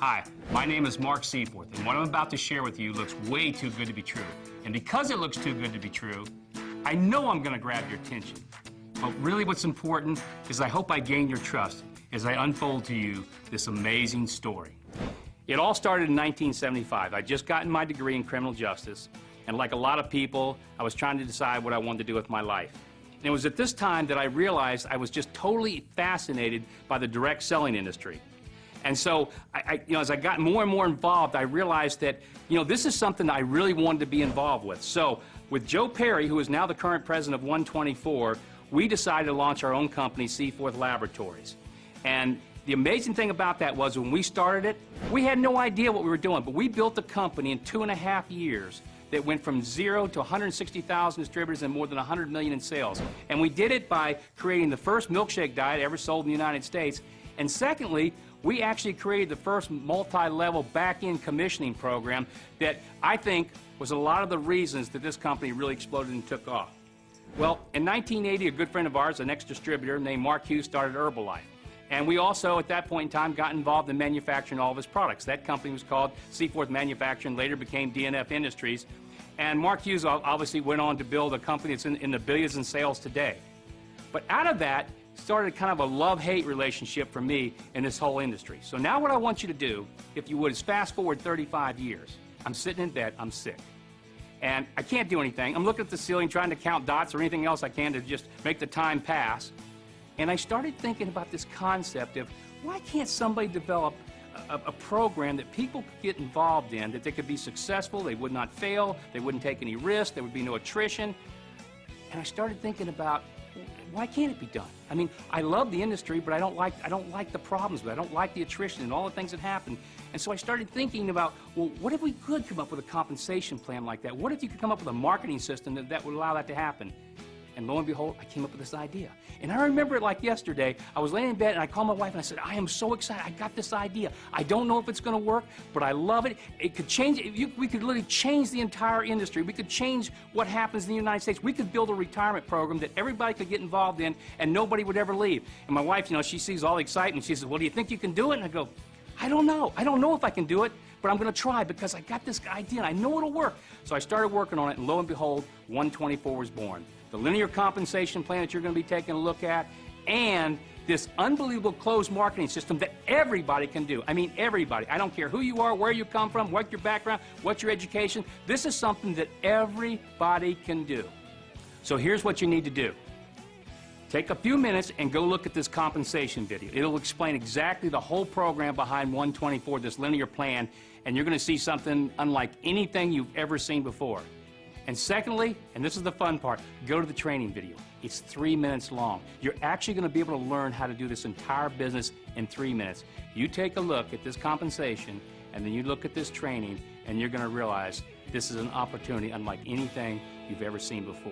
Hi, my name is Mark Seaforth, and what I'm about to share with you looks way too good to be true. And because it looks too good to be true, I know I'm going to grab your attention. But really what's important is I hope I gain your trust as I unfold to you this amazing story. It all started in 1975. I'd just gotten my degree in criminal justice, and like a lot of people, I was trying to decide what I wanted to do with my life. And it was at this time that I realized I was just totally fascinated by the direct selling industry. And so, as I got more and more involved, I realized that, this is something that I really wanted to be involved with. So, with Joe Perry, who is now the current president of 124, we decided to launch our own company, Seaforth Laboratories. And the amazing thing about that was when we started it, we had no idea what we were doing, but we built a company in 2.5 years that went from 0 to 160,000 distributors and more than 100 million in sales. And we did it by creating the first milkshake diet ever sold in the United States. And secondly, we actually created the first multi-level back-end commissioning program that I think was a lot of the reasons that this company really exploded and took off. Well, in 1980, a good friend of ours, an ex-distributor named Mark Hughes, started Herbalife. And we also, at that point in time, got involved in manufacturing all of his products. That company was called Seaforth Manufacturing, later became DNF Industries. And Mark Hughes obviously went on to build a company that's in the billions in sales today. But out of that, started kind of a love-hate relationship for me in this whole industry. So now what I want you to do, if you would, is fast forward 35 years. I'm sitting in bed, I'm sick. And I can't do anything. I'm looking at the ceiling trying to count dots or anything else I can to just make the time pass. And I started thinking about this concept of why can't somebody develop a program that people could get involved in, that they could be successful, they would not fail, they wouldn't take any risks, there would be no attrition. And I started thinking about, why can't it be done? I mean, I love the industry, but I don't like the problems with it. I don't like the attrition and all the things that happen. And so I started thinking about, well, what if we could come up with a compensation plan like that? What if you could come up with a marketing system that would allow that to happen? And lo and behold, I came up with this idea. And I remember it like yesterday. I was laying in bed and I called my wife and I said, I am so excited. I got this idea. I don't know if it's going to work, but I love it. It could change, we could literally change the entire industry. We could change what happens in the United States. We could build a retirement program that everybody could get involved in and nobody would ever leave. And my wife, she sees all the excitement. She says, well, do you think you can do it? And I go, I don't know. I don't know if I can do it, but I'm going to try because I got this idea and I know it'll work. So I started working on it, and lo and behold, 124 was born. The linear compensation plan that you're going to be taking a look at, and this unbelievable closed marketing system that everybody can do. I mean, everybody. I don't care who you are, where you come from, what your background, what your education. This is something that everybody can do. So here's what you need to do. Take a few minutes and go look at this compensation video. It'll explain exactly the whole program behind 124, this linear plan, and you're going to see something unlike anything you've ever seen before. And secondly, and this is the fun part, go to the training video. It's 3 minutes long. You're actually going to be able to learn how to do this entire business in 3 minutes. You take a look at this compensation, and then you look at this training, and you're going to realize this is an opportunity unlike anything you've ever seen before.